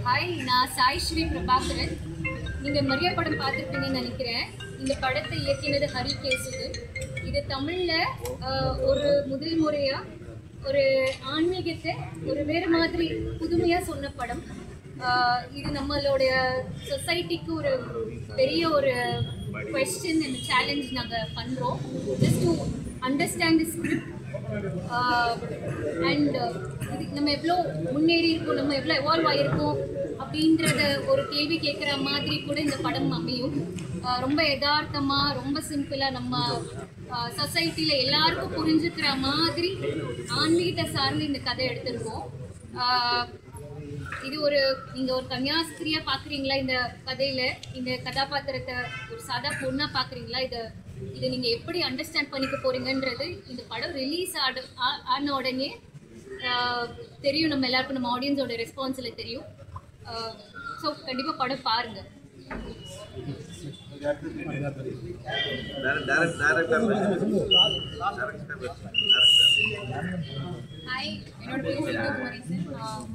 Hi, நான் சாய் ஸ்ரீ பிரபாகரன். நீங்கள் மரியா படம் பார்த்துருப்பீங்கன்னு நினைக்கிறேன். இந்த படத்தை இயக்கினது ஹரி கேசுது. இது தமிழில் ஒரு முதல் முறையாக ஒரு ஆன்மீகத்தை ஒரு வேறு மாதிரி புதுமையாக சொன்ன படம். இது நம்மளுடைய சொசைட்டிக்கு ஒரு பெரிய ஒரு கொஸ்டின் அண்ட் சேலஞ்ச் நாங்கள் பண்ணுறோம். Just to understand the script and இது நம்ம எவ்வளோ முன்னேறி இருக்கோம், நம்ம எவ்வளோ எவால்வ் ஆகிருக்கோம் அப்படின்றத ஒரு கேள்வி கேட்குற மாதிரி கூட இந்த படம் அமையும். ரொம்ப யதார்த்தமாக, ரொம்ப சிம்பிளாக நம்ம சொசைட்டியில் எல்லாருக்கும் புரிஞ்சுக்கிற மாதிரி ஆன்மீகத்தை சார்ந்து இந்த கதை எடுத்திருக்கோம். இது ஒரு நீங்கள் ஒரு கன்னியாஸ்திரியாக பார்க்குறீங்களா இந்த கதையில், இந்த கதாபாத்திரத்தை ஒரு சாதா பொண்ணாக பார்க்குறீங்களா, இதை நீங்கள் எப்படி அண்டர்ஸ்டாண்ட் பண்ணிக்க போகிறீங்கன்றது இந்த படம் ரிலீஸ் ஆன உடனே தெரியும். நம்ம எல்லாருக்கும் நம்ம ஆடியன்ஸோட ரெஸ்பான்ஸில் தெரியும். ஸோ கண்டிப்பாக படம் பாருங்கள். ஹாய், என்னோட பேர் சிவகுமரேசன்.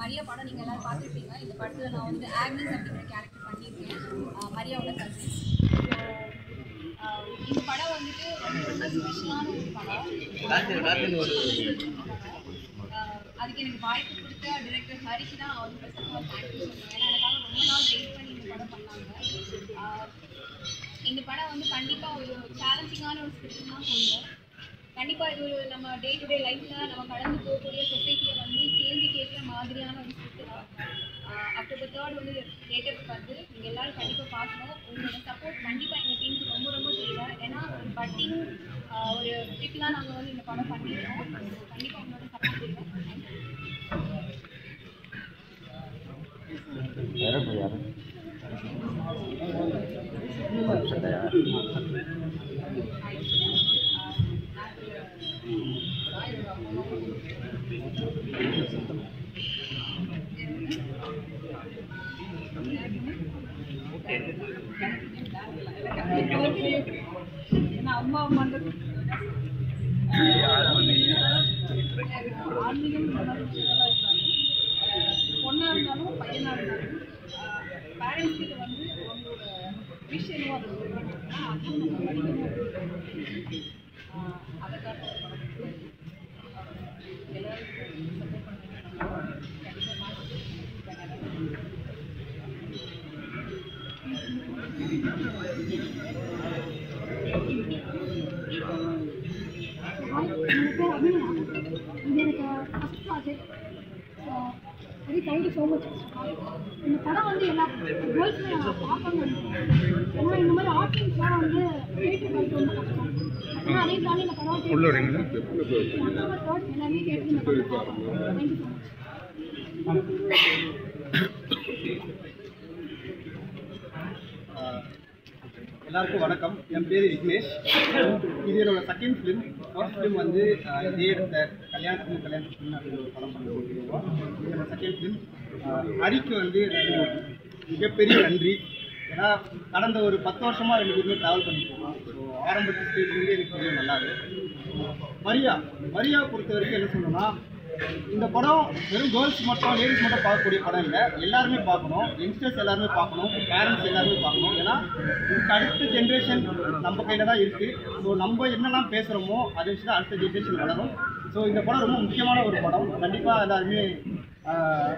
மரியா படம் நீங்கள் எல்லோரும் பார்த்துருப்பீங்க. இந்த படத்தில் நான் வந்து ஆக்னஸ் அப்படிங்கிற கேரக்டர் பண்ணியிருக்கேன், மரியாவோட கசின். இந்த படம் வந்துட்டு ரொம்ப ஸ்பெஷலான ஒரு படம். அதுக்கு எனக்கு வாய்ப்பு கொடுத்த டிரெக்டர் ஹரிக்கு தான் நான் வந்து ஃபர்ஸ்ட் தேங்க்யூ சொல்லுவேன். ஏன்னா எனக்காக ரொம்ப நாள் வெயிட் பண்ணி இந்த படம் பண்ணாங்க. இந்த படம் வந்து கண்டிப்பாக ஒரு சேலஞ்சிங்கான ஒரு ஸ்கிரிப்ட் தான் சொல்லுவோம். கண்டிப்பாக இது ஒரு நம்ம டே டு டே லைஃப்பில் நம்ம கடந்து போகக்கூடிய சொசைட்டியை வந்து கேள்வி கேட்குற மாதிரியான ஒரு ஸ்கிரிப்ட் தான். அக்டோபர் 3 வந்து தேட்டருக்கு வந்து நீங்கள் எல்லோரும் கண்டிப்பாக பார்க்கணும். உங்களோட சப்போர்ட் கண்டிப்பாக எங்கள் டீமுக்கு ரொம்ப ரொம்ப தேவை. ஏன்னா ஒரு பட்டிங் ஒரு ட்ரிப்லாம் நாங்கள் வந்து இந்த படம் பண்ணிடுறோம். கண்டிப்பாக உங்களோட சப்போர்ட் தேவை. அம்மா ஆன்மீகம் பொண்ணாக இருந்தாலும் பையனாக இருந்தாலும் பேரண்ட்ஸ் கிட்ட வந்து அவங்களோட விஷயம் அதை சொல்லிங்கன்னா அதுவும் நம்ம படிக்கணும். அதை காட்ட எல்லாரும் சப்போர்ட் பண்ணுறாங்க. Thank you so much. இந்த படம் வந்து எல்லா கேர்ள்ஸுமே பார்க்கணும்னு நினைக்கிறேன். ஏன்னா இந்த மாதிரி ஆர்டிஸ்ட்லாம் வந்து தேட்டர் படிக்க ரொம்ப கஷ்டம். ஆனால் அதே தாண்டி இந்த படம் எல்லாமே கேட்டு இந்த படம் பார்க்கணும். Thank you so much. எல்லாருக்கும் வணக்கம். என் பேர் விக்னேஷ். இது என்னோட செகண்ட் ஃபிலிம். ஃபர்ஸ்ட் ஃபிலிம் வந்து இதே எடுத்த கல்யாணத்துக்கு அப்படின்னு ஒரு படம் பண்ணிருக்கோம். இது என்னோட செகண்ட் ஃபிலிம். ஹரிக்கு வந்து மிகப்பெரிய நன்றி. ஏன்னா கடந்த ஒரு 10 வருஷமாக 2 பேருமே ட்ராவல் பண்ணியிருக்கோம். ஸோ ஆரம்பத்து ஸ்டேஜ்லேருந்து எனக்கு தெரியும் நல்லாவே. மரியாவை பொறுத்த வரைக்கும் என்ன சொல்லணும்னா, இந்த படம் வெறும் கேர்ள்ஸ் மட்டும் லேடிஸ் மட்டும் பார்க்கக்கூடிய படம் இல்லை. எல்லாருமே பார்க்கணும். யங்ஸ்டர்ஸ் எல்லாருமே பார்க்கணும். பேரண்ட்ஸ் எல்லாருமே பார்க்கணும். ஏன்னா இதுக்கு அடுத்த ஜென்ரேஷன் நம்ம கையில் தான் இருக்குது. ஸோ நம்ம என்னெல்லாம் பேசுகிறோமோ அதை வச்சு தான் அடுத்த ஜென்ரேஷன் வளரும். ஸோ இந்த படம் ரொம்ப முக்கியமான ஒரு படம். கண்டிப்பாக எல்லாருமே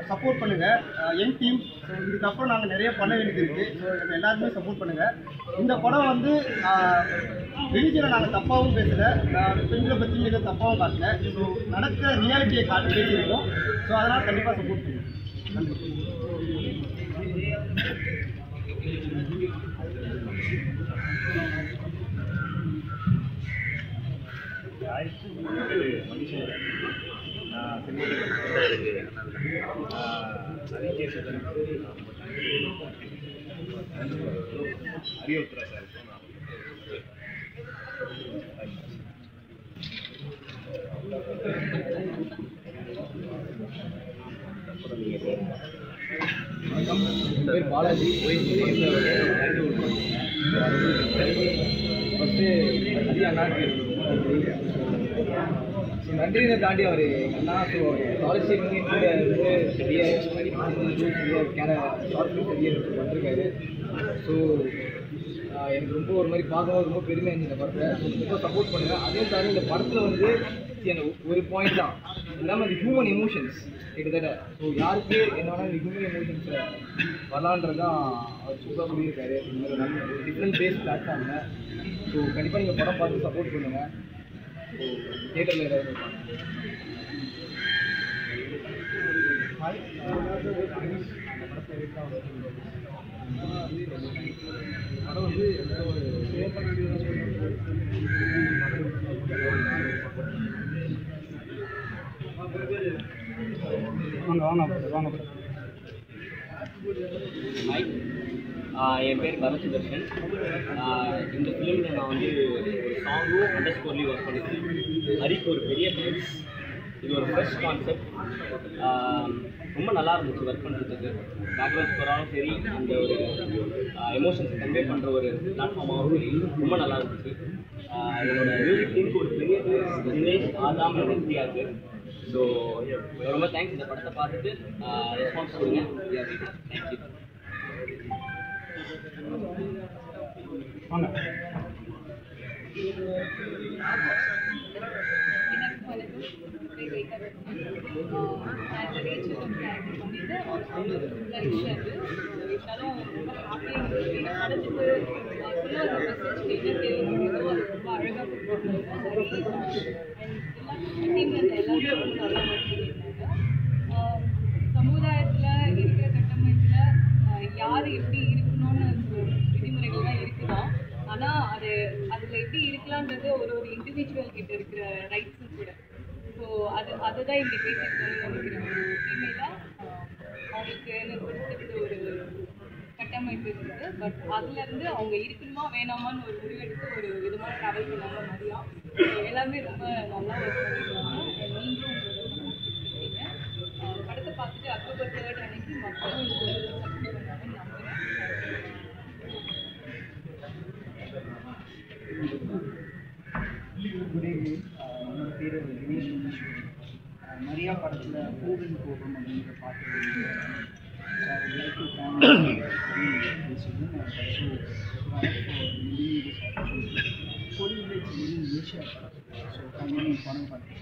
சப்போர்ட் பண்ணுங்கள். Young team. ஸோ இதுக்கப்புறம் நாங்கள் நிறைய பண்ண வேண்டியது இருக்குது. ஸோ இதை எல்லாருமே சப்போர்ட் பண்ணுங்கள். இந்த படம் வந்து ரிலீஜனை நாங்கள் தப்பாகவும் பேசலை, பெண்களை பற்றி எதுவும் தப்பாகவும் காட்டல. ஸோ நடக்கிற ரியாலிட்டியை காட்டி பேசியிருக்கோம். ஸோ அதனால் கண்டிப்பாக சப்போர்ட் பண்ணுங்கள். நன்றி. அறிவுறுத்துறா சார். பேர் பாலாஜி. ஃபஸ்ட்டு ஹரியானா நன்றியை தாண்டி அவர் என்ன ஸோ காலேஜ் கூட வந்து பெரிய ஷார்ட் ஃபிலிம் பெரிய பண்ணிருக்காரு. ஸோ எனக்கு ரொம்ப ஒரு மாதிரி பார்க்கும்போது ரொம்ப பெருமையாக இருந்துச்சு இந்த படத்தை. ரொம்ப சப்போர்ட் பண்ணுவேன். அதே தாண்டி இந்த படத்தில் வந்து எனக்கு ஒரு பாயிண்ட் தான் இல்லாமல் இந்த ஹியூமன் எமோஷன்ஸ் கிட்டத்தட்ட ஸோ யாருக்கு என்னன்னா இந்த ஹியூமன் எமோஷன்ஸை வரலான்றது தான் அவர் சூப்பராக சொல்லியிருக்காரு. இந்த மாதிரி நல்ல ஒரு டிஃப்ரெண்ட் பேஸ் பிளாட்ஃபார்மில். ஸோ கண்டிப்பாக நீங்கள் படம் பார்த்து சப்போர்ட் பண்ணுங்கள். ஸோ தியேட்டரில் ஏதாவது படம் வந்து எந்த ஒரு என் பேர் பரத் சுதர்ஷன். இந்த ஃபிலிமில் நான் வந்து ஒரு சாங்கும் அண்டர்ஸ்கோர்லேயும் ஒர்க் பண்ணியிருக்கேன். ஹரிக்கு ஒரு பெரிய தேங்க்ஸ். இது ஒரு ஃப்ரெஷ் கான்செப்ட். ரொம்ப நல்லா இருந்துச்சு ஒர்க் பண்ணுறதுக்கு. பேக்ரவுண்ட் ஸ்கோராகவும் சரி, அந்த ஒரு எமோஷன்ஸை கன்வே பண்ணுற ஒரு பிளாட்ஃபார்மாகவும் சரி ரொம்ப நல்லா இருந்துச்சு. என்னோட மியூசிக் டீமுக்கு ஒரு பெரிய தினேஷ், ஆதாம், இம்தியாஸ். ஸோ ரொம்ப தேங்க்ஸ். இந்த படத்தை பார்த்துட்டு ரெஸ்பான்ஸ் கொடுங்க. தேங்க்யூ. எனக்கு வணக்கம். நான் இந்த ரேச்சல் கேரக்டர் பண்ணிட்டு இருந்தாலும் ரொம்ப ஹாப்பியாக இருந்துச்சு. படத்துக்கு சொல்ல ஒரு மெசேஜ் என்ன ரொம்ப அழகாக கொடுத்துருக்காங்க. டீமில் இருந்த எல்லாருமே ரொம்ப நல்லா ஒர்க் பண்ணியிருந்தாங்க. சமுதாயத்தில் இருக்கிற கட்டமைப்பில் யார் எப்படி இருக்கணும்னு விதிமுறைகள் தான் இருக்குதான். ஆனால் அதில் எப்படி இருக்கலான்றது ஒரு இண்டிவிஜுவல் கிட்ட இருக்கிற ரைட்ஸும் கூட. ஸோ அதை தான் இங்கே பேசியிருக்கோம்னு நினைக்கிறேன். ஒரு ஃபீமேலாக அவங்களுக்கு கொடுத்துட்டு ஒரு கட்டமைப்பு இருக்குது. பட் அதுலேருந்து அவங்க இருக்கணுமா வேணாமான்னு ஒரு முடிவெடுத்து ஒரு விதமாக ட்ராவல் பண்ணாங்க மாதிரியா. எல்லாமே ரொம்ப நல்லா ஒர்க் பண்ணியிருக்காங்க. நீங்களும் கொடுத்துருக்கீங்க. படத்தை பார்த்துட்டு அக்டோபர் 3 அன்னைக்கு மக்களும் சப்போர்ட் பண்ணுவாங்கன்னு நம்புகிறேன். Good evening. என்னோட பேர் தினேஷ் முனீஸ்வரி. மரியா படத்தில் பூவின் கோபம் அப்படிங்கிற பாட்டு ஏஷியா படம். ஸோ கண்டிப்பாக படம் பார்த்து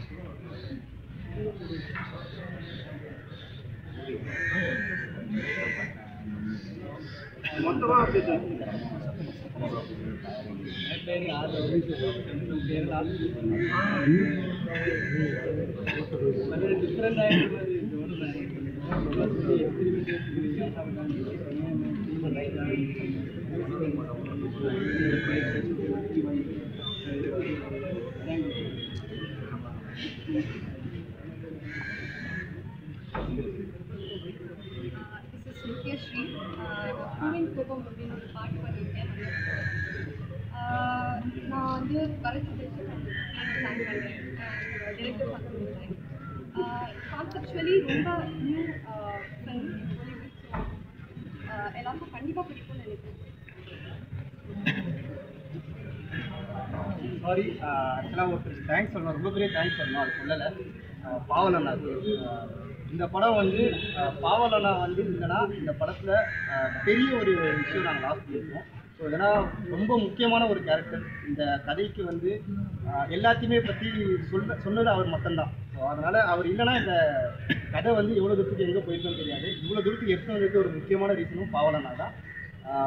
நித்யஸ்ரீ. பூவின் கோபம் அப்படின்னு ஒரு பாட்டு பண்ணியிருக்கேன். நான் வந்து பரத் சுதர்ஷன் சாங் பண்ணுறேன். டிரெக்டர் பார்த்துருக்கேன். கான்செப்சுவலி ரொம்ப நியூ ஃபிலிம். எல்லாருக்கும் கண்டிப்பாக பிடிக்கும்னு நினைக்கிறேன். சாரி, ஆக்சுவலாக ஒருத்தருக்கு தேங்க்ஸ் சொல்லணும், ரொம்ப பெரிய தேங்க்ஸ் சொல்லணும். அது சொல்லலை. பாவலண்ணா, இந்த படம் வந்து பாவலண்ணா வந்து இல்லைன்னா இந்த படத்தில் பெரிய ஒரு விஷயம் நாங்கள் லாஸ் பண்ணியிருக்கோம். ஸோ இதனால் ரொம்ப முக்கியமான ஒரு கேரக்டர். இந்த கதைக்கு வந்து எல்லாத்தையுமே பற்றி சொன்னது அவர் மட்டும்தான். ஸோ அதனால் அவர் இல்லைன்னா இந்த கதை வந்து எவ்வளோ தூரத்துக்கு எங்கே போயிருக்கோன்னு தெரியாது. இவ்வளோ தூரத்துக்கு எடுத்து வந்ததுக்கு ஒரு முக்கியமான ரீசனும் பாவலண்ணா தான்.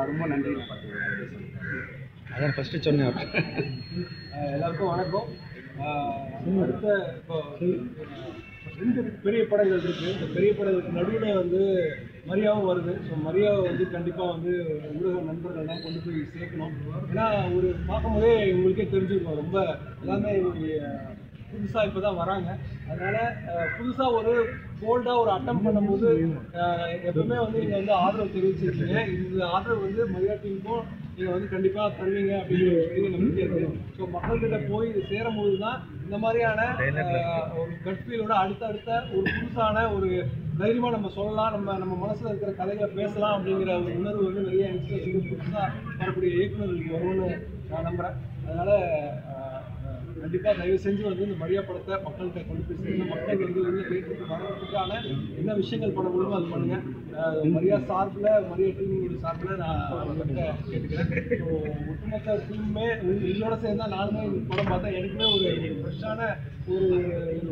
ரொம்ப நன்றி. அதான் ஃபஸ்ட்டு சொன்னேன். எல்லாருக்கும் வணக்கம். அடுத்த இப்போ 2 பெரிய படங்கள் இருக்குது. இந்த பெரிய படங்களுக்கு நடுவில் வந்து மரியாவும் வருது. ஸோ மரியாவை வந்து கண்டிப்பாக வந்து ஊடக நண்பர்கள்லாம் கொண்டு போய் சேர்க்கணும். ஏன்னா ஒரு பார்க்கும்போதே உங்களுக்கே தெரிஞ்சுருக்கோம், ரொம்ப எல்லாமே புதுசாக இப்போ தான் வராங்க. அதனால் புதுசாக ஒரு போல்டாக ஒரு அட்டம் பண்ணும்போது எப்பவுமே வந்து நீங்கள் வந்து ஆதரவு தெரிவிச்சிருக்கீங்க. இந்த ஆதரவு வந்து மரியா டீமுக்கும் நீங்கள் வந்து கண்டிப்பாக தருவீங்க அப்படிங்கிற ஒரு பெரிய நம்பிக்கை இருக்குது. ஸோ மக்கள்கிட்ட போய் இது சேரும்போது தான் இந்த மாதிரியான ஒரு கட் ஃபீலோட அடுத்தடுத்த ஒரு புதுசான ஒரு தைரியமாக நம்ம சொல்லலாம், நம்ம மனசில் இருக்கிற கதைகளை பேசலாம் அப்படிங்கிற ஒரு உணர்வு வந்து நிறைய யங்ஸ்டர்ஸுக்கு புதுசாக வரக்கூடிய இயக்குநர்களுக்கு வரும்னு நான் நம்புகிறேன். அதனால் கண்டிப்பாக தயவு செஞ்சு வந்து இந்த மரியா படத்தை மக்கள்கிட்ட கொண்டு போய் சேர்ந்து மக்கள் வந்து உள்ள கேட்டுட்டு வர்றதுக்கான என்ன விஷயங்கள் பண்ண முடியுமோ அது பண்ணுங்க. மரியா சார்பில் மரியா டீமோட சார்பில் நான் உங்கள்கிட்ட கேட்டுக்கிறேன். ஸோ ஒட்டுமொத்த டீமுமே இதோட சேர்ந்தா நானுமே இந்த படம் பார்த்தேன். எனக்குமே ஒரு ஃப்ரெஷ்ஷான ஒரு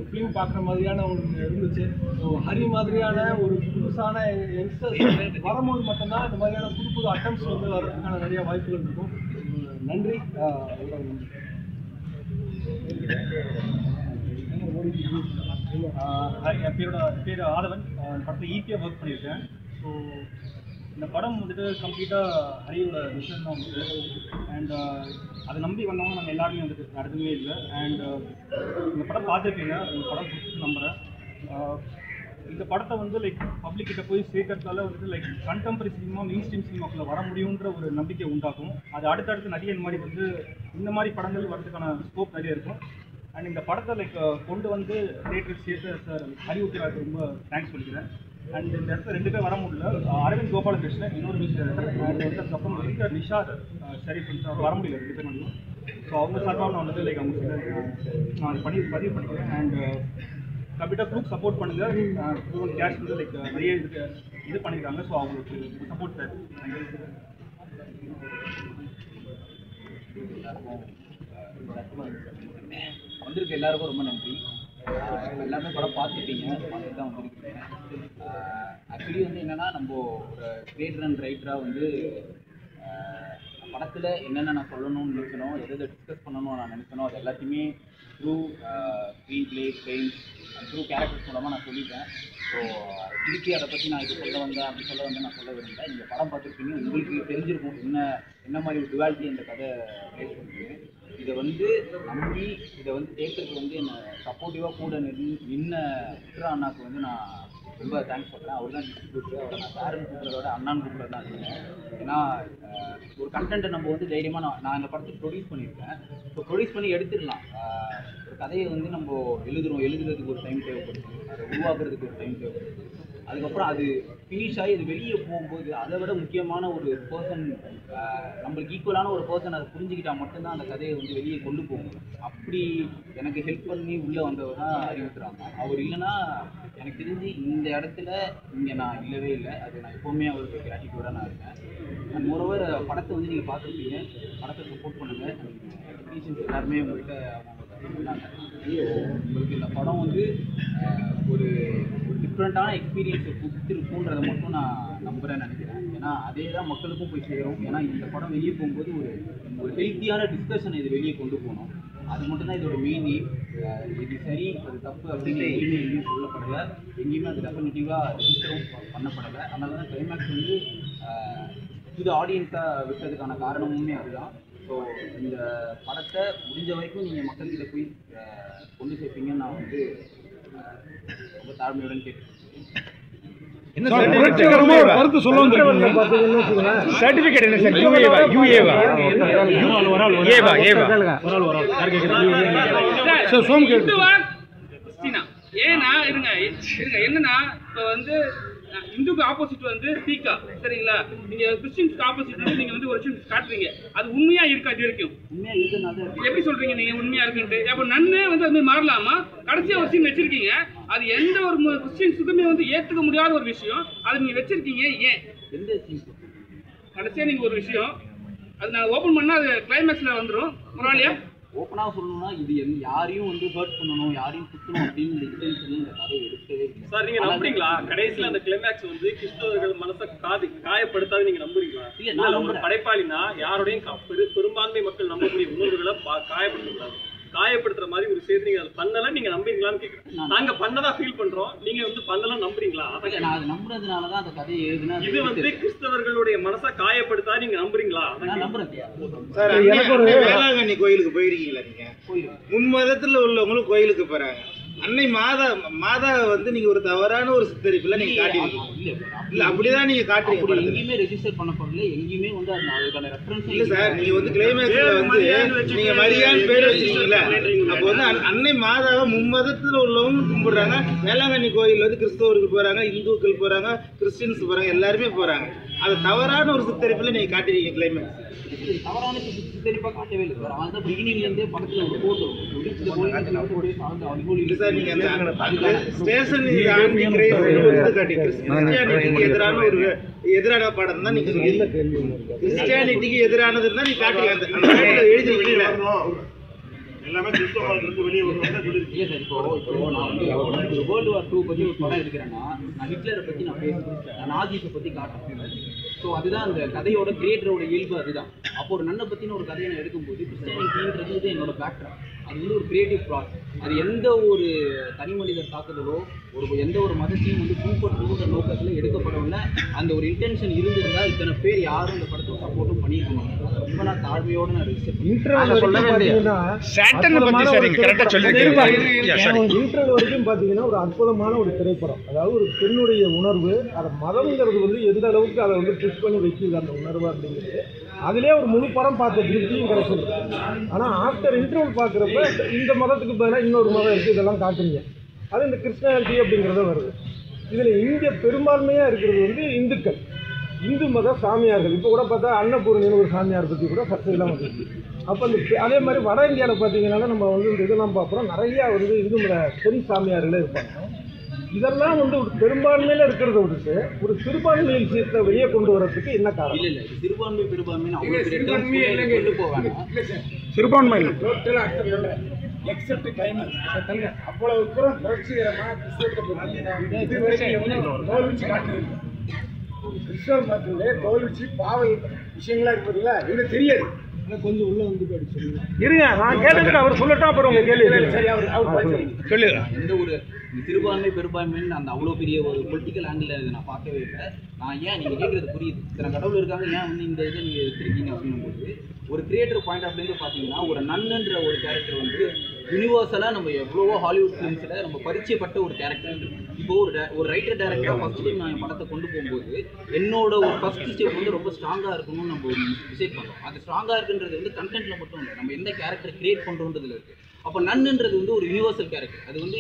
ஃபிலிம் பார்க்குற மாதிரியான ஒன்று இருந்துச்சு. ஸோ ஹரி மாதிரியான ஒரு புதுசான யங்ஸ்டர்ஸ் வரும்போது மட்டும்தான் இந்த மாதிரியான புது புது அட்டம்ஸ் வந்து வர்றதுக்கான நிறைய வாய்ப்புகள் இருக்கும். நன்றி. என் பேர் ஆதவன். படத்தில் ஈஸியாக ஒர்க் பண்ணியிருக்கேன். ஸோ இந்த படம் வந்துட்டு கம்ப்ளீட்டாக ஹரியோட விஷன் தான் வந்துட்டு. அண்ட் அதை நம்பி வந்தவங்க நம்ம எல்லாருமே வந்துட்டு நடந்துமே இல்லை. அண்ட் இந்த படம் பார்த்துருக்கீங்க, இந்த படம் பிடிச்சி நம்புகிறேன். இந்த படத்தை வந்து லைக் பப்ளிக் கிட்ட போய் சேர்க்கறதால வந்துட்டு like contemporary cinema mainstream சினிமாக்குள்ள வர முடியுன்ற ஒரு நம்பிக்கை உண்டாகும். அது அடுத்தடுத்து நிறைய இந்த மாதிரி வந்து இந்த மாதிரி படங்கள் வரதுக்கான ஸ்கோப் நிறைய இருக்கும். அண்ட் இந்த படத்தை லைக் கொண்டு வந்து தியேட்டர் சேர்த்த சார் ஹரி உத்திராக்கு ரொம்ப தேங்க்ஸ் சொல்லிக்கிறேன். அண்ட் இந்த இடத்துல 2 பேர் வர முடியல. அரவிந்த் கோபாலகிருஷ்ணன் இன்னொரு மியூசிக் டைரக்டர், அண்ட் வந்து அதுக்கப்புறம் மிஸ்டர் நிஷாத் ஷரீஃப் வர முடியல 2 பேர் மட்டும். ஸோ அவங்க சார்பாக நான் வந்துட்டு லைக் அவங்க நான் பதிவு பண்ணிக்கிறேன். அண்ட் கம்ப்ளீட்டாக குரூப் சப்போர்ட் பண்ணுங்க. கேஷ் வந்து லைக் நிறைய இது பண்ணியிருக்காங்க. ஸோ அவங்களுக்கு சப்போர்ட் சார். வந்திருக்க எல்லாருக்கும் ரொம்ப நன்றி. எல்லாருமே படம் பார்த்துட்டீங்க, பார்த்துட்டு தான் வந்துருக்கீங்க. ஆக்சுவலி வந்து என்னென்னா, நம்ம ஒரு கிரியேட்டர் அண்ட் ரைட்டராக வந்து படத்தில் என்னென்ன நான் சொல்லணும்னு நினச்சனோ, எதை டிஸ்கஸ் பண்ணணும்னு நான் நினச்சனோ, அது எல்லாத்தையுமே through screen play, frames and through characters மூலமாக நான் சொல்லிட்டேன். ஸோ திருப்பி அதை பற்றி நான் இது சொல்ல வந்தேன் அப்படி சொல்ல வந்தேன் நான் சொல்ல விரும்பல. நீங்கள் படம் பார்த்துருப்பீங்க, உங்களுக்கு தெரிஞ்சிருக்கும் என்ன மாதிரி ஒரு டுவாலிட்டி இந்த கதை ரைஸ் பண்ணுறேன். இதை வந்து நம்பி இதை வந்து தேட்டருக்கு வந்து என்னை சப்போர்ட்டிவாக கூட நின்ன உத்ரா அண்ணாவுக்கு வந்து நான் ரொம்ப தேங்க்ஸ் சொல்கிறேன். அவர் தான் டிஸ்ட்ரிபியூட்டர். அவரை நான் சாருன்னு கூப்பிட்றதோட அண்ணான்னு கூப்பிட்றது தான் இருக்கேன். ஏன்னா ஒரு கண்டென்ட்டை நம்ம வந்து தைரியமாக நான் இந்த படத்துக்கு ப்ரொடியூஸ் பண்ணியிருக்கேன். ஸோ ப்ரொடியூஸ் பண்ணி எடுத்துடலாம். ஒரு கதையை வந்து நம்ம எழுதுறதுக்கு ஒரு டைம் தேவைப்படுது, அதை உருவாக்குறதுக்கு ஒரு டைம் தேவைப்படுது. அதுக்கப்புறம் அது ஃபினிஷ் ஆகி அது வெளியே போகும்போது அதை விட முக்கியமான ஒரு பர்சன், நம்மளுக்கு ஈக்குவலான ஒரு பர்சன் அதை புரிஞ்சுக்கிட்டால் மட்டும்தான் அந்த கதையை வந்து வெளியே கொண்டு போகும். அப்படி எனக்கு ஹெல்ப் பண்ணி உள்ளே வந்தவர் தான் அறிவுத்துறாங்க. அவர் இல்லைன்னா எனக்கு தெரிஞ்சு இந்த இடத்துல இங்கே நான் இல்லவே இல்லை. அது நான் எப்போவுமே அவருக்கு கிராட்டிடியூடாக நான் இருக்கேன். அண்ட் மோரோவர் படத்தை வந்து நீங்கள் பார்த்துருப்பீங்க, படத்தை சப்போர்ட் பண்ணுங்கள். டெக்னீஷியன்ஸ் எல்லாருமே உங்கள்கிட்ட சொன்னாங்க, உங்களுக்கு இந்த படம் வந்து ஒரு டிஃப்ரெண்ட்டான எக்ஸ்பீரியன்ஸை கொடுத்துருக்குன்றதை மட்டும் நான் நம்புகிறேன்னு நினைக்கிறேன். ஏன்னா அதே தான் மக்களுக்கும் போய் சேரும். ஏன்னா இந்த படம் வெளியே போகும்போது ஒரு ஹெல்த்தியான டிஸ்கஷன் இது வெளியே கொண்டு போகணும். அது மட்டும்தான் இதோட மெயின் எய்ம். இது சரி அது தப்பு அப்படின்னு எங்கேயும் சொல்லப்படலை, எங்கேயுமே அது டெஃபினட்டிவாக ரெஜிஸ்டரும் பண்ணப்படலை. அதனால தான் கிளைமேக்ஸ் வந்து இது ஆடியன்ஸாக விட்டதுக்கான காரணமுமே அதுதான். ஸோ இந்த படத்தை முடிஞ்ச வரைக்கும் நீங்கள் மக்கள்கிட்ட போய் கொண்டு சேர்ப்பீங்கன்னு நான் வந்து ரொம்ப தாழ்மையுடன் கேட்டுக்கிறேன். கருத்து சொல்ல சர்டிபிகேட் என்ன சார்? யூஏவா ஏன்னா இருங்க என்னன்னா இப்போ வந்து இந்துக்கு ஆப்போசிட் வந்து சீக்கா, சரிங்களா? நீங்க கிறிஸ்டின்ஸ்க்கு ஆப்போசிட் வந்து நீங்க வந்து ஒரு விஷயம் காட்டுறீங்க, அது உண்மையா இருக்கா? இது வரைக்கும் எப்படி சொல்றீங்க நீங்க உண்மையா இருக்குன்ட்டு? அப்ப நன்னே வந்து அது மாறலாமா? கடைசியா ஒரு சீன் வச்சிருக்கீங்க, அது எந்த ஒரு கிறிஸ்டின்ஸுக்குமே வந்து ஏத்துக்க முடியாத ஒரு விஷயம், அது நீங்க வச்சிருக்கீங்க. ஏன் கடைசியா நீங்க ஒரு விஷயம் அது நான் ஓபன் பண்ணா அது கிளைமேக்ஸ்ல வந்துடும். பரவாயில்லையா? ஓப்பனாக சொல்லணும்னா இது யாரையும் வந்து ஹர்ட் பண்ணணும், யாரையும் குத்தணும் அப்படின்னு இந்த இன்டென்ஷன் இந்த கதை எடுக்கவே இல்லை சார். நீங்க நம்புறீங்களா கடைசியில் அந்த கிளைமேக்ஸ் வந்து கிறிஸ்தவர்கள் மனசை காயப்படுத்தாது நீங்க நம்புறீங்களா? இல்லை, நான் ஒரு படைப்பாளினா யாரோடையும் பெரும்பான்மை மக்கள் நம்பக்கூடிய உணர்வுகளை காயப்படுத்தக்கூடாது. காயப்படுத்துற மாதிரி ஒரு செய்தி நீங்க அதை பண்ணல, நீங்க நம்புறீங்களான்னு கேட்குறேன். நாங்க பண்ணதா ஃபீல் பண்றோம், நீங்க வந்து பண்ணலாம் நம்புறீங்களா? நான் அதை நம்புறதுனாலதான் அந்த கதையை எழுதுனா. இது வந்து கிறிஸ்தவர்களுடைய மனசை காயப்படுத்தா நீங்க நம்புறீங்களா? நான் நம்புறேன் சார். வேளாங்கண்ணி கோயிலுக்கு போயிருக்கீங்களா? நீங்க மும்மதத்துல உள்ளவங்களும் கோயிலுக்கு போறாங்க. அன்னை மாதா வந்து நீங்க ஒரு தவறான ஒரு சித்தரிப்புல நீங்க காட்டிருக்கீங்க. இல்ல அப்படிதான் நீங்க காட்டுறீங்க அப்படி படத்துல. எங்கேயுமே ரெஜிஸ்டர் பண்ணப்படல, எங்கேயுமே வந்து அதுக்கான ரெஃபரன்ஸ் இல்ல சார், நீங்க வந்து கிளைமேக்ஸ்ல வந்து நீங்க மரியான் பேர் வச்சிருக்கீங்களா, அப்போ வந்து அன்னை மாதாவை மும்மதத்துல உள்ளவங்க கும்பிடுறாங்க. வேளாங்கண்ணி கோயில் வந்து கிறிஸ்தவர்கள் போறாங்க, இந்துக்கள் போறாங்க, கிறிஸ்டின்ஸ் போறாங்க, எல்லாருமே போறாங்க. அது தவறான ஒரு சித்தரிப்புல நீங்க காட்டுறீங்க கிளைமேக்ஸ். தவறான சித்தரிப்பா காட்டவே இல்லை சார். அவன் தான் பிகினிங்ல இருந்தே படத்துல ஒரு போட்டோ இல்ல சார், நீங்க அந்த ஸ்டேஷன் ஆன்டி கிரைஸ்ட் காட்டி கிறிஸ்டியானிட்டிக்கு எதிரான ஒரு எதிரான படம் தான் நீங்க சொல்றீங்க. கிறிஸ்டியானிட்டிக்கு எதிரானது தான் நீங்க காட்டுறீங்க. அந்த எழுதி வைக்கல எல்லாமே கிறிஸ்தவர்களுக்கு வெளியே வருவாங்க இல்ல சார். இப்போ நான் வந்து ஒரு வேர்ல்டு வார் 2 பத்தி ஒரு படம் எடுக்கிறேன்னா, நான் ஹிட்லரை பத்தி நான் பேசுறேன், நான் நாஜிஸை பத்தி காட்டுறேன். ஸோ அதுதான் அந்த கதையோட கிரியேட்டரோட இயல்பு அதுதான். அப்போ ஒரு நன்னை பத்தின ஒரு கதையை நான் எடுக்கும்போது கிறிஸ்டியானிட்டின்றது வந்து என்னோட பேக்ட்ராப். அது வந்து ஒரு கிரியேட்டிவ் ப்ளாட். அது எந்த ஒரு தனி மனிதர் தாக்குதலோ எந்த ஒரு மதத்தையும் வந்து புண்படுத்துகிற நோக்கத்தில் எடுக்கப்படவில்லை. அந்த ஒரு இன்டென்ஷன் இருந்திருந்தால் இத்தனை பேர் யாரும் இந்த படத்தை சப்போர்ட்டும் பண்ணியிருக்கணும். ரொம்ப நான் தாழ்மையோடு நான் ரெஜிஸ்டர் இன்டர்வல் வரைக்கும் பார்த்தீங்கன்னா ஒரு அற்புதமான ஒரு திரைப்படம். அதாவது ஒரு பெண்ணுடைய உணர்வு, அதை மதம்ங்கிறது வந்து எந்த அளவுக்கு அதை வந்து ட்விஸ்ட் பண்ணி வைக்கிது அந்த உணர்வு அப்படிங்கிறது. அதிலே ஒரு முழு படம் பார்த்த திருப்தியும் கிடைச்சது. ஆனால் ஆஃப்டர் இன்டர்வல் பார்க்குறப்ப இந்த மதத்துக்கு பதிலாக இன்னொரு மதம் இருக்குது, இதெல்லாம் காட்டுறீங்க. அது இந்த கிறிஸ்டியானிட்டி அப்படிங்கிறத வருது. இதில் இங்கே பெரும்பான்மையாக இருக்கிறது வந்து இந்துக்கள், இந்து மத சாமியார்கள். இப்போ கூட பார்த்தா அன்னபூரணின்னு ஒரு சாமியார் பற்றி கூட சர்ச்சையெல்லாம் வந்துருக்கு. அப்போ இந்த அதே மாதிரி வட இந்தியாவில் பார்த்தீங்கன்னா நம்ம வந்து இந்த இதெல்லாம் பார்க்குறோம், நிறையா வந்து இந்து மத பெண் சாமியார்களே இருப்பாங்க. இதெல்லாம் வந்து ஒரு பெரும்பான்மையில் இருக்கிறத விட்டுட்டு ஒரு சிறுபான்மை விஷயத்தை வெளியே கொண்டு வரதுக்கு என்ன காரணம்? இல்லை சிறுபான்மை பெரும்பான்மைன்னு அவ்வளோ கொண்டு போவாங்க. சிறுபான்மை இல்லை, டோட்டலாக எக்ஸப்ட் கிளைமேக்ஸ் அவ்வளவு தூரம் புரட்சிகரமாக கிறிஸ்தவ மதத்திலே தோல்விச்சு பாவல் விஷயங்களா இருப்பதுல இவனுக்கு தெரியாது. கொஞ்சம் உள்ள வந்து இருங்க, நான் கேட்டதுக்கு அவர் சொல்லட்டும், அப்புறம் உங்க கேள்வி. சரி, அவர் சொல்லு. எந்த ஒரு சிறுபான்மை பெரும்பான்மைன்னு அந்த அவ்வளோ பெரிய ஒரு பொலிட்டிக்கல் ஆங்கிள் நான் பார்க்கவே இல்லை. நான் ஏன் நீங்கள் கேட்குறது புரியுது, இத்தனை கடவுள் இருக்காங்க, ஏன் வந்து இந்த இதை நீங்கள் எடுத்துருக்கீங்க அப்படிங்கும்போது ஒரு கிரியேட்டர் பாயிண்ட் ஆஃப் வியூ பார்த்தீங்கன்னா ஒரு நன்னுன்ற ஒரு கேரக்டர் வந்து யூனிவர்சலாக நம்ம எவ்வளவோ ஹாலிவுட் ஃபிலிம்ஸில் நம்ம பரிச்சயப்பட்ட ஒரு கேரக்டர். இப்போ ஒரு ரைட்டர் டேரக்டராக ஃபர்ஸ்ட் டைம் நான் என் படத்தை கொண்டு போகும்போது என்னோட ஒரு ஃபர்ஸ்ட் ஸ்டெப் வந்து ரொம்ப ஸ்ட்ராங்காக இருக்கணும்னு நம்ம டிசைட் பண்ணுறோம். அது ஸ்ட்ராங்காக இருக்குன்றது வந்து கண்டென்ட்டில் மட்டும் இல்லை, நம்ம எந்த கேரக்டர் கிரியேட் பண்ணுறோன்றதுல இருக்குது. அப்போ நன்னுன்றது வந்து ஒரு யூனிவர்சல் கேரக்டர். அது வந்து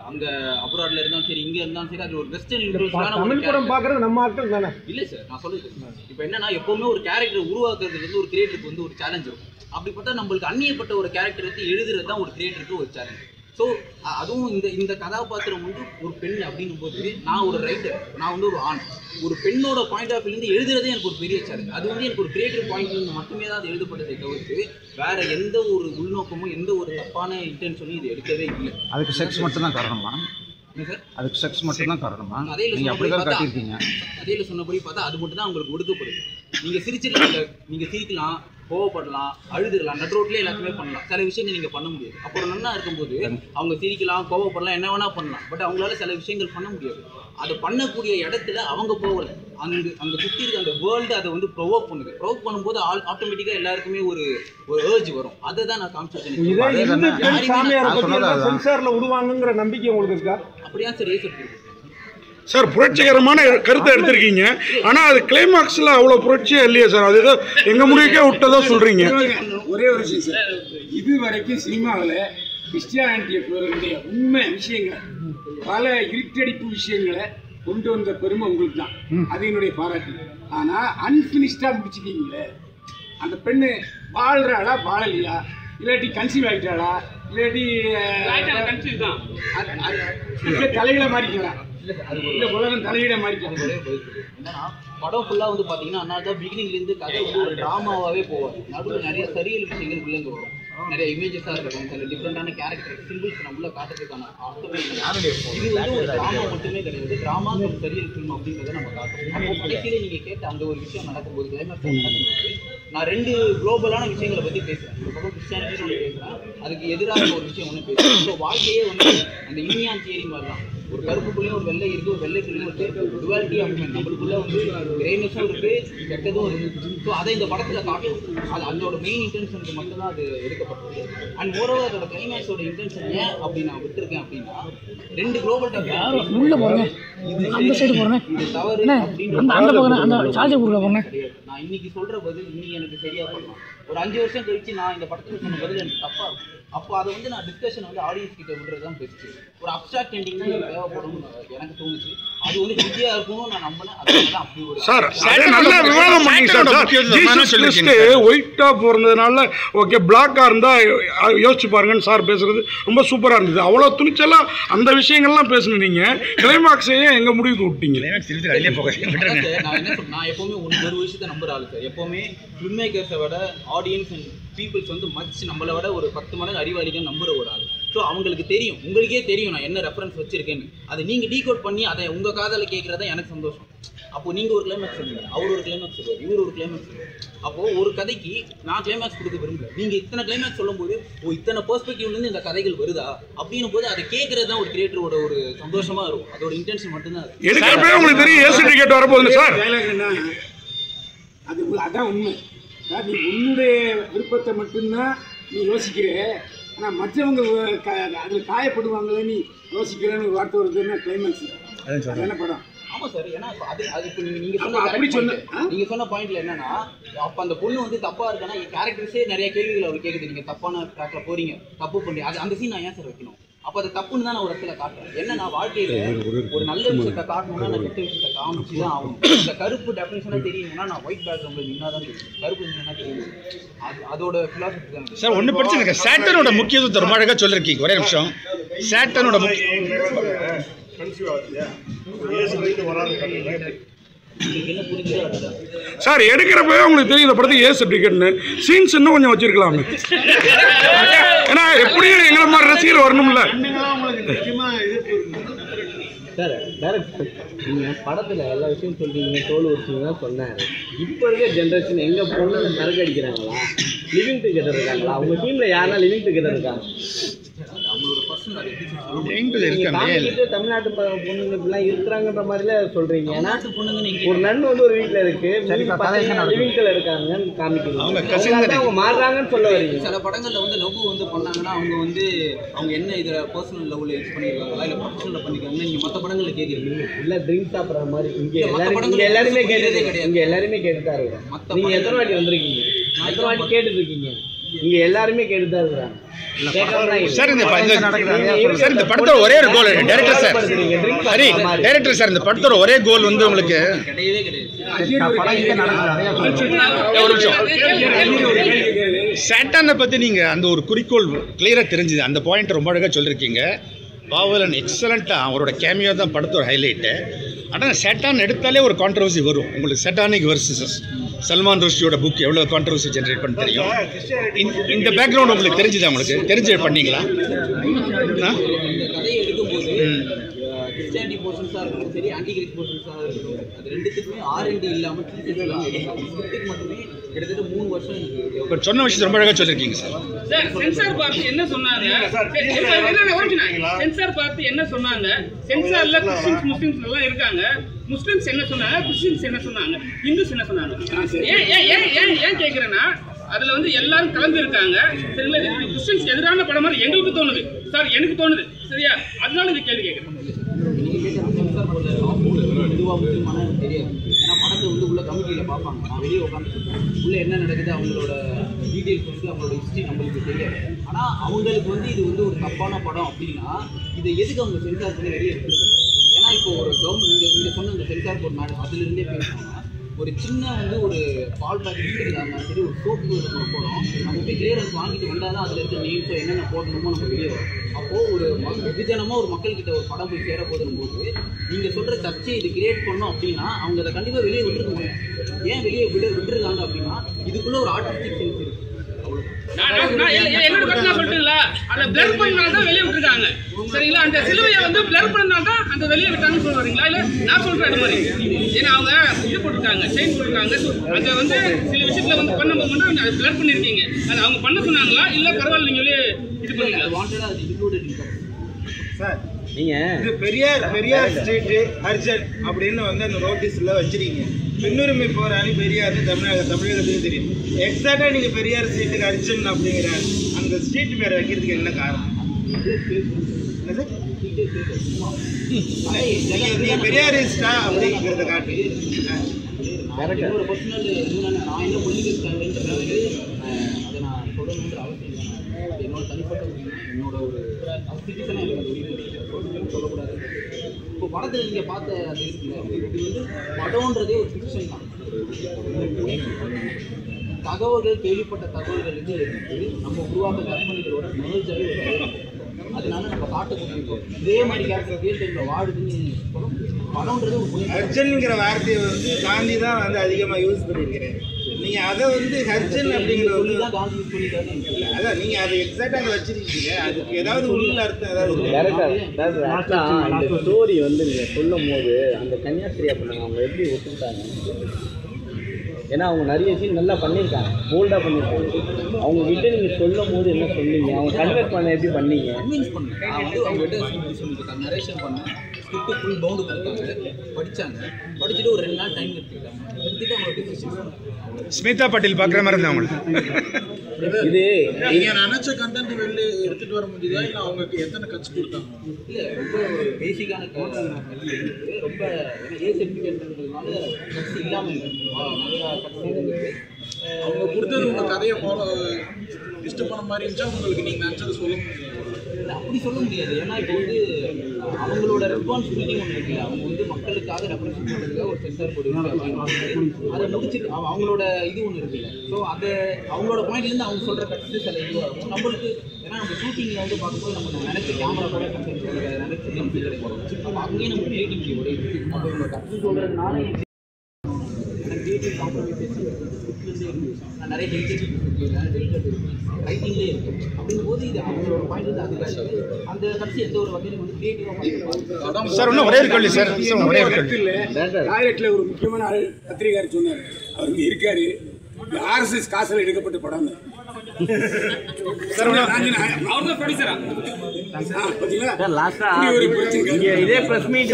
அங்கே அப்ராட்ல இருந்தாலும் சரி, இங்கே இருந்தாலும் சரி, அது ஒரு வெஸ்டர்ன் இன்ஃப்ளூயன்ஸான ஒரு படம் பார்க்குறது நம்ம ஆட்கள் தானே. இல்லை சார், நான் சொல்லுது இப்போ என்னன்னா, எப்போவுமே ஒரு கேரக்டர் உருவாக்குறதுக்கு வந்து ஒரு கிரியேட்டருக்கு வந்து ஒரு சேலஞ்ச் இருக்கும். அப்படி பார்த்தா நம்மளுக்கு அந்நியப்பட்ட ஒரு கேரக்டர் எடுத்து எழுதுறது தான் ஒரு கிரியேட்டருக்கு ஒரு சேலஞ்ச். ஸோ அதுவும் இந்த கதாபாத்திரம் வந்து ஒரு பெண் அப்படிங்கும் போது நான் ஒரு ரைட்டர், நான் வந்து ஒரு ஆண், ஒரு பெண்ணோட பாயிண்ட் ஆஃப் வியூலேருந்து எழுதுறதே எனக்கு ஒரு பெரிய சேலஞ்ச். அது வந்து எனக்கு ஒரு கிரியேட்டிவ் பாயிண்ட்லேருந்து மட்டுமே தான் அது எழுதப்பட்டதை தவிர்த்து வேற எந்த ஒரு உள்நோக்கமும் எந்த ஒரு தப்பான இன்டென்ஷனும் இது எடுக்கவே இல்லை. அதுக்கு செக்ஸ் மட்டும்தான் காரணமா? சார், அதுக்கு செக்ஸ் மட்டும்தான் காரணமா? அதையில சொன்னபடி பார்த்தா அது மட்டும் தான் உங்களுக்கு ஒடுக்கப்படுது. நீங்கள் சிரிக்கலாம், கோவப்படலாம், அழுதுக்கலாம், நட் ரோட்லேயே எல்லாத்துமே பண்ணலாம். சில விஷயங்கள் நீங்கள் பண்ண முடியாது. அப்புறம் நன்னா இருக்கும்போது அவங்க சிரிக்கலாம், கோவப்படலாம், என்ன வேணா பண்ணலாம். பட் அவங்களால சில விஷயங்கள் பண்ண முடியாது. அதை பண்ணக்கூடிய இடத்துல அவங்க போகலை. அங்கே சுற்றி இருக்க அந்த வேர்ல்டு அதை வந்து ப்ரொவோக் பண்ணுது. ப்ரொவோக் பண்ணும்போது ஆட்டோமேட்டிக்காக எல்லாருக்குமே ஒரு ஏர்ஜ் வரும். அதை தான் நான் காமிச்சிருக்கேன். விடுவாங்கிற நம்பிக்கை உங்களுக்கு இருக்கா? அப்படியா சார்? ஏன் சார் புரட்சிகரமான கருத்தை எடுத்திருக்கீங்க, ஆனால் அது கிளைமாக்ஸில் அவ்வளோ புரட்சியாக இல்லையா சார்? அது ஏதோ எங்கள் முடிவுக்கே விட்டதா சொல்கிறீங்க. ஒரே ஒரு விஷயம் சார், இது வரைக்கும் சினிமாவில் கிறிஸ்டியானிட்டிய உண்மை விஷயங்களை, பல இருட்டடிப்பு விஷயங்களை கொண்டு வந்த பெருமை உங்களுக்கு தான். அது என்னுடைய பாராட்டு. ஆனால் அன்பினிஷ்டாக முடிச்சுட்டீங்களே, அந்த பெண்ணு வாழ்றாளா வாழலையா, இல்லாட்டி கன்சீவ் ஆகிட்டாளா, இல்லாட்டி தலைகளை மாறிக்கலாம், இல்லை உலகம் தலையிட மாறிக்கலாம். என்னன்னா படம் ஃபுல்லாக வந்து பார்த்தீங்கன்னா அதனால தான் பிகினிங்லேருந்து கதை வந்து ஒரு ட்ராமாவாகவே போவார். நடுவில் நிறைய சரியல் விஷயங்கள் உள்ளங்க வரும், நிறைய இமேஜஸாக இருக்கும், சில டிஃப்ரெண்டான கேரக்டர் சிம்பிள்ஸ் நம்ம உள்ள காட்டுறதுக்கான அர்த்தமே இல்லை. இது வந்து ஒரு ட்ராமா மட்டுமே கிடையாது, ட்ராமா ஒரு சரியல் ஃபிலிம் அப்படிங்கிறத நம்ம காட்டுறோம். அப்போ கடைசியிலே நீங்கள் கேட்ட அந்த ஒரு விஷயம் நடக்கும்போது, கிளைமேக்ஸ் நடக்கும்போது நான் ரெண்டு குளோபலான விஷயங்களை பற்றி பேசுகிறேன். ஒரு பக்கம் கிறிஸ்டியானிட்டி ஒன்று பேசுகிறேன், அதுக்கு எதிராக ஒரு விஷயம் ஒன்று பேசுகிறேன். ஸோ வாழ்க்கையே வந்து அந்த இந்தியான் தியரி மாதிரி தான். ஒரு கருப்புக்குள்ளேயும் ஒரு வெள்ளை இருக்குது, ஒரு வெள்ளைக்குள்ளேயும் ஒரு டுவாலிட்டி ஆகும். நம்மளுக்குள்ள வந்து கிரேனஸும் இருக்குது, கெட்டதும் இருக்குது. ஸோ அதை இந்த படத்தில் காட்டும். அது அதோட மெயின் இன்டென்ஷனுக்கு மட்டும்தான் அது எடுக்கப்பட்டது. அண்ட் மோரோவர் அதோட கிளைமேக்ஸோட இன்டென்ஷன் ஏன் அப்படி நான் விட்டுருக்கேன் அப்படின்னா, 2 குளோபல் டாபிக் உள்ள போறேன், அந்த சைடு போறேன், இது தவறு அப்படின்னு அந்த பக்கம் அந்த சார்ஜர் கொடுக்க போறேன். நான் இன்னைக்கு சொல்ற பதில் இன்னைக்கு எனக்கு சரியா பண்ணலாம். ஒரு 5 வருஷம் கழிச்சு நான் இந்த படத்துக்கு சொன்ன பதில் எனக்கு தப்பா இருக்கும். அப்போ அதை வந்து நான் டிஸ்கஷன் வந்து ஆடியன்ஸ் கிட்ட விடுறது தான் பெஸ்ட். ஒரு அப்ஸ்ட்ராக்ட் எண்டிங் தான் எனக்கு தேவைப்படும் எனக்கு தோணுச்சு. அது வந்து ஹிந்தியா இருக்கும்னு நான் நம்பினேன். அதனால அப்படி ஒரு சார் நல்ல விவாதம் பண்ணீங்க சார். ஜீசஸ் கிறிஸ்து ஒயிட்டா பிறந்ததுனால ஓகே, பிளாக்கா இருந்தா யோசிச்சு பாருங்கன்னு சார் பேசுறது ரொம்ப சூப்பரா இருந்தது. அவ்வளோ துணிச்சலா அந்த விஷயங்கள்லாம் பேசணும். நீங்க கிளைமாக்ஸையே எங்க முடிவுக்கு விட்டீங்க? நான் என்ன சொல்றேன், நான் எப்பவுமே ஒரு விஷயத்தை நம்புற ஆளு சார். எப்பவுமே ஃபில்ம் மேக்கர்ஸை விட ஆடியன்ஸ் அண்ட் பீப்புள்ஸ் வந்து மச் நம்மளை விட ஒரு 10 மடங்கு அறிவாளிகள் நம்புற ஒரு ஆள். ஸோ அவங்களுக்கு தெரியும், உங்களுக்கே தெரியும் நான் என்ன ரெஃபரன்ஸ் வச்சிருக்கேன்னு. அதை நீங்கள் டீகோட் பண்ணி அதை உங்கள் காதில் கேட்குறதா எனக்கு சந்தோஷம். அப்போது நீங்கள் ஒரு கிளைமேக்ஸ் சொல்லுங்கள், அவர் ஒரு கிளைமேக்ஸ் சொல்லுவார், இவர் ஒரு கிளைமேக்ஸ் சொல்லுவார். அப்போது ஒரு கதைக்கு நான் கிளைமேக்ஸ் கொடுக்க விரும்பல. நீங்கள் இத்தனை கிளைமேக்ஸ் சொல்லும்போது இத்தனை பெர்ஸ்பெக்டிவ்லேருந்து இந்த கதைகள் வருதா அப்படின்னும் போது அதை கேட்குறது தான் ஒரு கிரியேட்டரோட ஒரு சந்தோஷமாக இருக்கும். அதோட இன்டென்ஷன் மட்டும்தான். உங்களுக்கு தெரியும் ஏ சர்டிஃபிகேட் வரப்போகுது சார். அது அதான் உண்மை. நீ உன்னுடைய விருப்பத்தை மட்டும்தான் நீ யோசிக்கிற. ஆனால் மற்றவங்க அதில் காயப்படுவாங்களே நீ யோசிக்கிறேன்னு ஒரு வார்த்தை வருதுன்னா கிளைமேக்ஸ் என்ன படம். ஆமாம் சார், ஏன்னா அது இப்போ நீங்கள் சொன்ன பாயிண்ட்ல என்னன்னா, அப்போ அந்த பொண்ணு வந்து தப்பாக இருக்குன்னா கேரக்டர்ஸே நிறைய கேள்விகள் அவர் கேட்குது. நீங்கள் தப்பான ட்ராக்ல போறீங்க, தப்பு பண்ணி அது அந்த சீன் நான் ஏன் சார் வைக்கணும்? அப்போ அது தப்புன்னு தான் நான் ஒரு இடத்துல காட்டுறேன். என்ன நான் வாழ்க்கையில் ஒரு நல்ல விஷயத்தை காட்டணும்னா நான் கெட்ட விஷயத்தை காமிச்சு தான் ஆகணும். இந்த கருப்பு டெஃபினேஷனாக தெரியணும்னா நான் ஒயிட் பேக்ரவுண்டில் நின்னா தான் தெரியும். கருப்பு நின்னா தெரியும். அதோட ஃபிலாசபி தான் சார். ஒன்று படிச்சுங்க, சேட்டனோட முக்கியத்துவத்தை ரொம்ப அழகாக சொல்லியிருக்கீங்க. ஒரே நிமிஷம். சேட்டனோட சார் எடுக்கிறப்பவே உங்களுக்கு தெரியும் இந்த படத்துக்கு ஏ சர்டிஃபிகேட்னு. சீன்ஸ் இன்னும் கொஞ்சம் வச்சிருக்கலாமே. ஏன்னா எப்படியும் எங்களை மாதிரி ரசிகர் வரணும்ல சார். டேரக்டர் நீங்கள் படத்தில் எல்லா விஷயம் சொல்லிட்டீங்க, தோல் வச்சிங்கன்னா சொன்னேன். இப்போ இருக்க ஜென்ரேஷன் எங்கே பொண்ணு சரக்கு அடிக்கிறாங்களா, லிவிங் டுகெதர் இருக்காங்களா? அவங்க டீமில் யாருன்னா லிவிங் டுகெதர் இருக்காங்க? தமிழ்நாட்டு பொண்ணுங்க இப்படிலாம் இருக்கிறாங்கன்ற மாதிரில சொல்றீங்க. ஏன்னா ஒரு நன் வந்து ஒரு வீட்டில் இருக்கு, லிவிங்ல இருக்காங்கன்னு காமிக்கிறீங்க. அவங்க மாறுறாங்கன்னு சொல்ல வரீங்க. சில படங்கள்ல வந்து லவ் வந்து பண்ணாங்கன்னா அவங்க என்ன இதுல பர்சனல் லவ்ல யூஸ் பண்ணிருக்காங்களா இல்ல ப்ரொஃபஷனல்ல பண்ணிருக்காங்க? நீங்க மற்ற படங்கள்ல கேக்குறீங்க இல்ல ட்ரிங்க் சாப்பிடுற மாதிரி. இங்க எல்லாருமே கேட்டதே கிடையாது. இங்க எல்லாருமே கேட்டுதான் இருக்காங்க. நீங்க எத்தனை வாட்டி வந்திருக்கீங்க? எத்தனை வாட்டி கேட்டுட்டு இருக்கீங்க? இங்க எல்லாருமே கேட்டுதான் இருக்காங்க. சார் இந்த படத்தோட ஒரே ஒரு கோல் டைரக்டர் சார். சரி டைரக்டர் சார், இந்த படத்தோட ஒரே கோல் வந்து உங்களுக்கு கிடையவே கிடையாது. சேட்டானை பற்றி நீங்கள் அந்த ஒரு குறிக்கோள் கிளியராக தெரிஞ்சுது. அந்த பாயிண்ட் ரொம்ப அழகாக சொல்லியிருக்கீங்க. பாவலன் எக்ஸலண்ட்டாக அவரோட கேமியோ தான் படத்தோட ஹைலைட்டு. ஆனால் சேட்டான் எடுத்தாலே ஒரு கான்ட்ரவர்சி வரும். உங்களுக்கு சேட்டானிக் வர்சஸ் சல்மான் ருஷ்டியோட புக் எவ்வளோ கான்ட்ரவர்சி ஜென்ரேட் பண்ண தெரியும். இந்த பேக்ரவுண்ட் உங்களுக்கு தெரிஞ்சுதா? உங்களுக்கு தெரிஞ்சு பண்ணீங்களா? கதையை எடுக்கும்போது கிறிஸ்டியானிட்டி போர்ஷன்ஸாக இருக்கணும் சரி, ஆன்டி கிரைஸ்ட் போர்ஷன்ஸாக இருக்கணும், அது ரெண்டுத்துக்குமே R&D இல்லாமல் மட்டுமே கிட்டத்தட்ட 3 வருஷம் சொன்ன விஷயத்தை ரொம்ப அழகாக சொல்லியிருக்கீங்க சார். சென்சார் பார்த்து என்ன சொன்னாங்க? சென்சார் பார்த்து என்ன சொன்னாங்க? சென்சார்ல கிறிஸ்டியன்ஸ் முஸ்லிம்ஸ் எல்லாம் இருக்காங்க. முஸ்லிம்ஸ் என்ன சொன்னாங்க, கிறிஸ்டியன்ஸ் என்ன சொன்னாங்க, இந்துஸ் என்ன சொன்னாங்க? ஏன் கேட்குறேன்னா அதுல வந்து எல்லாரும் கலந்து இருக்காங்க. சரிங்களா? கிறிஸ்டியன்ஸ் எதிரான படம் மாதிரி எங்களுக்கு தோணுது சார், எனக்கு தோணுது. சரியா? அதனால இந்த கேள்வி கேட்குறேன். தெரியாது. ஏன்னா படத்தை வந்து உள்ள கமிட்டியில் பார்ப்பாங்க. நான் வெளியே உட்காந்துருக்கேன். உள்ள என்ன நடக்குது அவங்களோட டீட்டெயில்ஸ் வந்து அவங்களோட ஹிஸ்ட்ரி நம்மளுக்கு தெரியாது. ஆனால் அவங்களுக்கு வந்து இது வந்து ஒரு தப்பான படம் அப்படின்னா இதை எதுக்கு அவங்க சென்சார் பண்ணி வெளியே எடுத்துருக்காங்க? ஏன்னா இப்போ ஒரு கவர்மெண்ட் நீங்கள் சொன்ன இந்த சென்சார் போர்ட் மேடம் அதுலேருந்தே பேசுவாங்க. ஒரு சின்ன வந்து ஒரு பால் பேக்கெட் இருக்கிறதா சரி, ஒரு சோப்பு நம்ம போகிறோம், நம்ம போய் கிளியரன்ஸ் வாங்கிட்டு வந்தால் தான் அதில் இருக்க நேம்ஸோ என்னென்ன போடணுமோ நம்ம வெளியே வரும். அப்போது ஒரு வெகுஜனமாக ஒரு மக்கள்கிட்ட ஒரு படம் போய் சேர போதும் போது நீங்கள் சொல்கிற சர்ச்சை இது கிரியேட் பண்ணோம் அப்படின்னா அவங்க அதை கண்டிப்பாக வெளியே விட்டுருக்க முடியும். ஏன் வெளியே விட்டுருக்காங்க அப்படின்னா இதுக்குள்ளே ஒரு ஆர்டிஸ்டிக் சென்ஸ் இருக்குது. என்னோட கருத்து சொல்லிட்டுங்களா, அதை பிளர் பண்ணாதான் வெளியே விட்டுருக்காங்க. சரிங்களா? அந்த சிலுவையை வந்து பிளர் பண்ணாதான் அந்த வெளியே விட்டாங்கன்னு சொல்றீங்களா? இல்ல நான் சொல்றேன் அது மாதிரி. ஏன்னா அவங்க இது போட்டுருக்காங்க, செயின் போட்டுருக்காங்க. அதை வந்து சில விஷயத்துல வந்து பண்ணும்போது அதை பிளர் பண்ணிருக்கீங்க. அது அவங்க பண்ண சொன்னாங்களா இல்ல பரவாயில்ல நீங்களே இது பண்ணீங்களா? சார் நீங்கள் இது பெரியார் ஸ்ட்ரீட்டு அர்ஜென்ட் அப்படின்னு வந்து அந்த நோட்டீஸில் வச்சிருக்கீங்க. பெண்ணுரிமை போராளி பெரியார் தமிழகத்துக்கு தெரியும். எக்ஸாக்டாக நீங்கள் பெரியார் ஸ்ட்ரீட்டுக்கு அர்ஜென்ட் அப்படிங்கிற அந்த ஸ்ட்ரீட் பேரை வைக்கிறதுக்கு என்ன காரணம்? என்ன சார் நீங்கள் பெரியாரிஸ்டா அப்படிங்கிறத காட்டு. ஒரு பர்சனல் நான் என்ன பண்ணிக்கிறது அதை நான் சொல்லணுன்ற அவசியம் இல்லை. என்னோட தனிப்பட்ட என்னோட ஒரு சிட்டிசனாக எனக்கு சொல்லக்கூடாது. இப்போ படத்தில் நீங்கள் பார்த்த அது இருக்குல்ல, இது வந்து படம்ன்றதே ஒரு ஃபிக்ஷன் தான். தகவல்கள் கேள்விப்பட்ட தகவல்கள் வந்து நம்ம உருவாக்க கற்பனைகளோட மனோஜாவே ஒரு அதனால நம்ம காட்டக்கூடிய இதே மாதிரி கேரக்டர் ரியல் டைமில் வாடுதுன்னு படம்ன்றது ஒரு ஹர்ஜன்ங்கிற வார்த்தையை வந்து காந்தி தான் வந்து அதிகமாக யூஸ் பண்ணியிருக்கிறேன். நீங்கள் அதை வந்து ஹர்ஜன் அப்படிங்கிற சொல்லி தான் காந்தி யூஸ் பண்ணிட்டாரு. அதான் நீங்கள் அதை எக்ஸாக்டாக அங்கே வச்சிருக்கீங்க. அதுக்கு ஏதாவது உள்ள அர்த்தம் ஏதாவது இந்த ஸ்டோரி வந்து நீங்கள் சொல்லும் போது அந்த கன்னியாஸ்திரியா பண்ணாங்க, அவங்க எப்படி ஒத்துக்கிட்டாங்க? ஏன்னா அவங்க நிறைய சீன் நல்லா பண்ணியிருக்காங்க, போல்டாக பண்ணியிருக்காங்க. அவங்க கிட்ட நீங்கள் சொல்லும் போது என்ன சொன்னீங்க, அவங்க கன்வெர்ட் பண்ண எப்படி பண்ணீங்க? கன்வின்ஸ் பண்ணேன். நான் வந்து அவங்ககிட்ட சொல்லியிருக்காங்க, நரேஷன் பண்ணேன், ஸ்கிரிப்ட் ஃபுல் பவுண்டு கொடுத்தாங்க, படித்தாங்க. படிச்சுட்டு ஒரு 2 நாள் டைம் எடுத்துக்கிட்டாங்க. எடுத்துகிட்டு அவங்களோட டிசிஷன் ஸ்மிதா பாட்டீல் பார்க்குற மாதிரி இருந்தா அவங்களுக்கு. இது நீங்கள் நினச்ச கண்டென்ட் வெளில எடுத்துகிட்டு வர முடியுதா? இல்லை அவங்களுக்கு எத்தனை கட்சி கொடுத்தாங்க? இல்லை, ரொம்ப ஒரு பேசிக்கான ரொம்ப ஏ சர்டிஃபிகேட்ன்றதுனால கட்சி இல்லாமல் இல்லை, நிறையா கட்சி இருக்குது. அவங்க கொடுத்தது உங்கள் கதையை ஃபாலோ டிஸ்டர்ப் பண்ண மாதிரி இருந்துச்சா உங்களுக்கு நீங்கள் நினச்சதை சொல்ல முடியும்? அப்படி சொல்ல முடியாது. ஏன்னா இப்போ வந்து அவங்களோட ரெஸ்பான்சிபிலிட்டி ஒன்று இருக்குல்ல, அவங்க வந்து மக்களுக்காக ரெப்ரசென்ட் பண்ணுறதுக்காக ஒரு சென்சார் போர்டு இருக்குது. அதை முடிச்சுட்டு அவங்களோட இது ஒன்று இருக்குல்ல. ஸோ அதை அவங்களோட பாயிண்ட்லேருந்து அவங்க சொல்கிற கட்சி சில இதுவாக இருக்கும் நம்மளுக்கு. ஏன்னா நம்ம ஷூட்டிங்கில் வந்து பார்க்கும்போது நம்ம நினைச்ச கேமரா கூட நினைச்ச லென்ஸ் கிடைக்கும். அப்போ அங்கேயே நம்ம கிரியேட்டிவிட்டி ஒரே அப்போ இவங்க கட்சி சொல்கிறதுனால நான் நிறைய ரைட்டிங்லேயே இருக்கு. அப்படிங்கும்போது இது அவங்களோட பாயிண்ட் வந்து அதுக்காக அந்த கட்சி எந்த ஒரு வகையிலும் வந்து கிரியேட்டிவாக சார் இன்னும் ஒரே ஒரு கேள்வி சார். ஒரே ஒரு கேள்வி. டாய்லெட்டில் ஒரு முக்கியமான பத்திரிகார் சொன்னார், அவருக்கு இருக்காரு, ஆர்எஸ்எஸ் காசில் எடுக்கப்பட்ட படம். இதே பிரஸ் மீட்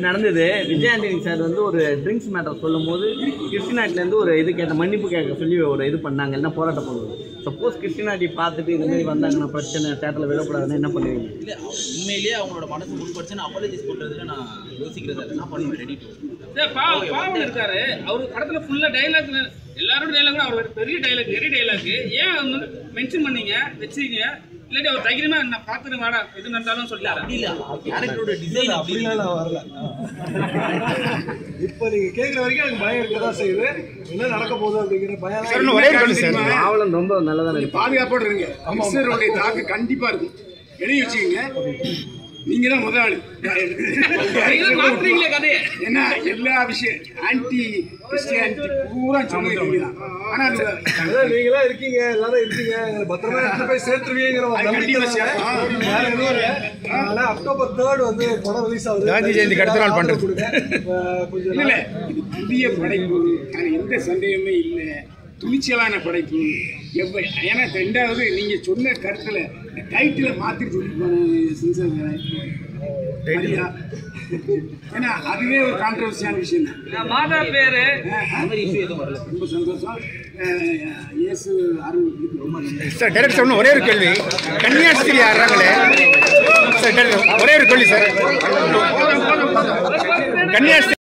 நடந்தது. விஜயாண்டனி சார் வந்து ஒரு ட்ரிங்க்ஸ் மேட்டர் சொல்லும் போது கிருஷ்ணாட்டிலேருந்து ஒரு இது கேட்ட மன்னிப்பு கேட்க சொல்லி ஒரு இது பண்ணாங்க, என்ன போராட்டம் பண்ணுவது. சப்போஸ் கிருஷ்ணாட்டி பார்த்துட்டு இந்த மாதிரி வந்தாங்கன்னா பிரச்சனை தேட்டரில் விடக்கூடாதுன்னு என்ன பண்ணுவீங்க? இல்லை, உண்மையிலேயே அவங்களோட மனசு முன் பிரச்சனை அப்பாலஜைஸ் பண்ணுறதுல நான் யோசிக்கிறது என்ன பண்ணுவேன். ரெடி பாவம் இருக்காரு அவரு படத்துல ஃபுல்லா டைலாக், எல்லாரோட டைலாக் அவர் பெரிய டைலாக், நிறைய டைலாக். ஏன் வந்து மென்ஷன் பண்ணீங்க வச்சுக்கீங்க? இல்லாட்டி அவர் தைரியமா நான் பார்த்துட்டு வாடா எது நடந்தாலும் சொல்லிட்டாரு. இல்ல கேரக்டரோட டிசைன் அப்படிலாம் நான் வரல. இப்போ நீங்க கேட்குற வரைக்கும் எனக்கு பயம் இருக்கதான் செய்யுது, என்ன நடக்க போகுது அப்படிங்கிற பயம். ஒரே ஒரு கேள்வி சார். ஆவலம் ரொம்ப நல்லதா பாதுகாப்போடு இருங்க. கமிஷனருடைய தாக்கு கண்டிப்பா இருக்கும், எழுதி வச்சுக்கோங்க. நீங்க தான் முதல் ஆளு. ஏன்னா எல்லா விஷயம் ஆன்டி கிறிஸ்டியானிட்டி பூரா சொல்லுவீங்க. ஆனா நீங்களா இருக்கீங்க, எல்லாரும் இருக்கீங்க, பத்திரமா எடுத்து போய் சேர்த்துருவீங்கிற ஒரு நம்பிக்கை. அக்டோபர் 3 வந்து படம் ரிலீஸ் ஆகுது. காந்தி ஜெயந்தி அடுத்த நாள் பண்றது இல்ல, இது புதிய படைப்பு, எந்த சந்தேகமே இல்லை, துணிச்சலான படைப்பு. ஏன்னா 2வது நீங்க சொன்ன கருத்துல டைட்டில மாத்திட்டு சொல்லிருப்பாங்க. ஏன்னா அதுவே ஒரு கான்ட்ரவர்சியான விஷயம் தான். மாதா பேரு ரொம்ப சந்தோஷம். இயேசு அருள் ரொம்ப நன்றி சார். டைரக்டர் ஒன்று ஒரே ஒரு கேள்வி, கன்னியாஸ்திரி ஆடுறாங்களே சார், ஒரே ஒரு கேள்வி சார். கன்னியாஸ்திரி